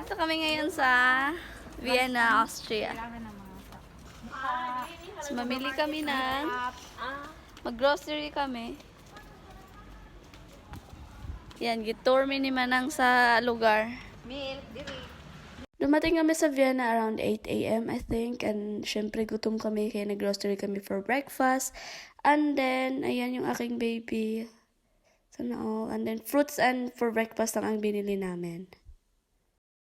Ito kami ngayon sa Vienna, Austria. So, mamili kami ng mag-grocery kami. Yan, gitour mi ni Manang sa lugar. Dumating kami sa Vienna around 8 a.m. I think. And syempre gutom kami kaya nag-grocery kami for breakfast. And then, ayan yung aking baby. Sana all. And then, fruits and for breakfast lang ang binili namin.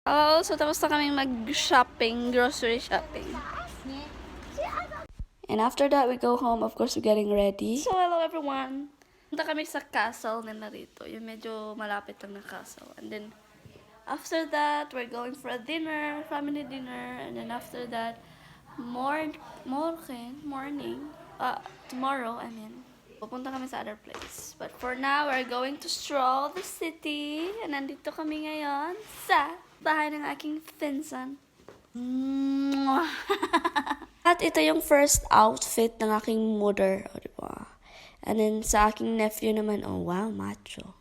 Oh, so tapos na kaming mag-shopping, grocery shopping. And after that, we go home. Of course, we're getting ready. So, hello everyone! Punta kami sa castle nila rito. Yung medyo malapit lang na castle. And then, after that, we're going for a dinner, family dinner. And then after that, tomorrow, I mean, pupunta kami sa other place. But for now, we're going to stroll the city. And nandito kami ngayon sa bahay ng aking pinsan. At ito yung first outfit ng aking mother. O, diba? And then sa aking nephew naman, oh wow, macho.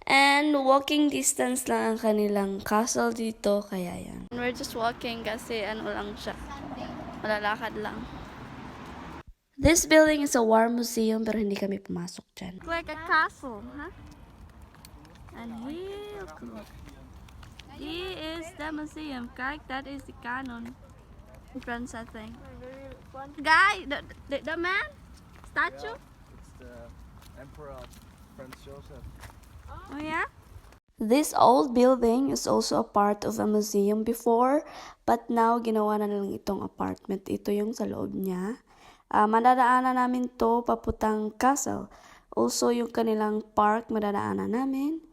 And walking distance lang ang kanilang castle dito, kaya yan. We're just walking kasi ano lang siya. Malalakad lang. This building is a war museum pero hindi kami pumasok dyan. Like a castle, huh? And here, look. Here is the museum, correct? That is the canon entrance, I think. Guy, the man? Statue? Yeah, it's the Emperor Franz Joseph. Oh yeah? This old building is also a part of a museum before, but now ginawa na lang itong apartment. Ito yung sa loob niya. Madadaanan namin to paputang castle. Also yung kanilang park madadaanan namin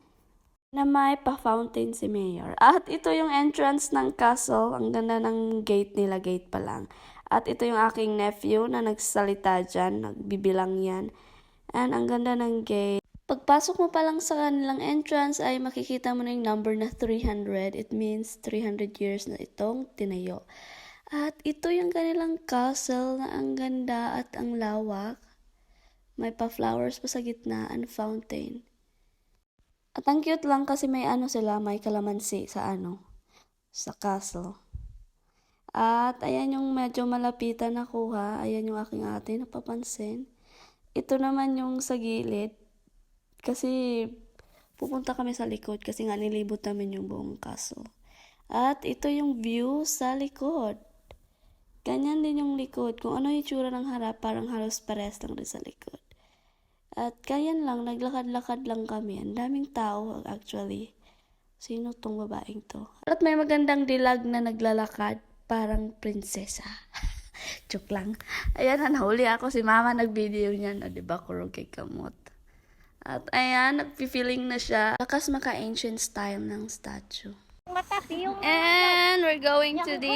na may pa-fountain si Mayor. At ito yung entrance ng castle. Ang ganda ng gate nila, gate pa lang. At ito yung aking nephew na nagsalita dyan, nagbibilang yan. And ang ganda ng gate. Pagpasok mo pa lang sa kanilang entrance ay makikita mo na yung number na 300. It means 300 years na itong tinayo. At ito yung kanilang castle na ang ganda at ang lawak. May pa-flowers pa sa gitna and fountain. At ang cute lang kasi may may kalamansi sa sa castle. At ayan yung medyo malapitan na kuha. Ayan yung aking ate napapansin. Ito naman yung sa gilid. Kasi pupunta kami sa likod kasi nga nilibot namin yung buong castle. At ito yung view sa likod. Ganyan din yung likod. Kung ano yung tsura ng harap, parang halos pares lang din sa likod. At ganyan lang, naglakad-lakad lang kami. Ang daming tao actually. Sino tong babaeng to? At may magandang dilag na naglalakad, parang prinsesa. Joke lang. Ayan, nahuli ako. Si mama nag-video niyan. O, diba, kurog kay kamot. At ayan, nag-feeling na siya. Lakas maka-ancient style ng statue. And we're going to the...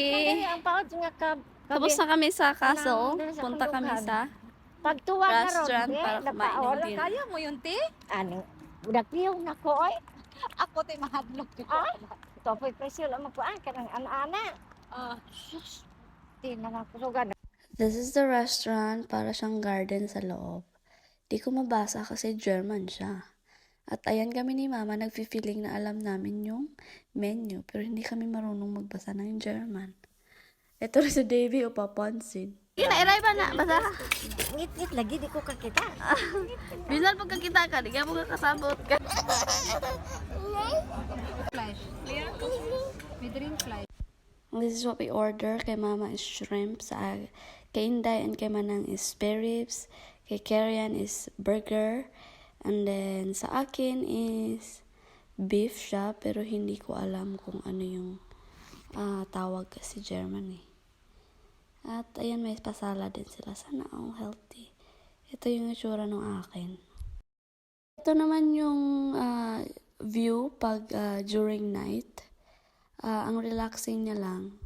Tapos na kami sa castle. Punta kami sa restaurant para kumain ng dinner. Kaya mo yun, ti? Ano? Udakiyaw na ko, oy. Ako, ti, mahadlok. Ito po'y presyo lang magpuan ka ng ana-ana. Sus. Di na nakusugan. This is the restaurant. Para siyang garden sa loob. Di ko mabasa kasi German siya. At ayan kami ni mama, nag-feeling na alam namin yung menu. Pero hindi kami marunong magbasa ng German. Ito rin si Davey o papansin. Inairay ba na? Basa ka? Ngit-ngit lagi, di ko kakita. Bisan pagkakita ka, di ka mo kakasabot ka. Flash. Clear? May drink flash. This is what we order. Kay mama is shrimp. Kay Inday and kay Manang is spare ribs. Kay Karian is burger. And then sa akin is beef siya. Pero hindi ko alam kung ano yung tawag kasi German eh. At ayan, may pasala din sila. Sana all healthy. Ito yung itsura ng akin. Ito naman yung view pag during night. Ang relaxing niya lang.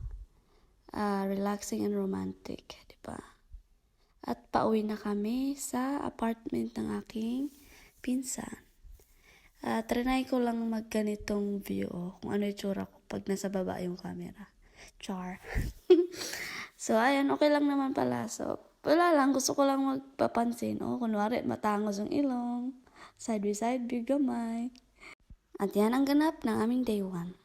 Relaxing and romantic. Diba? At pauwi na kami sa apartment ng aking pinsan. Trinay ko lang magganitong view. Kung ano yung itsura ko pag nasa baba yung camera. Char. So, ayan, okay lang naman pala. So, wala lang, gusto ko lang magpapansin. Kunwari, matangos yung ilong. Side by side, big gamay. At yan ang ganap ng aming day 1.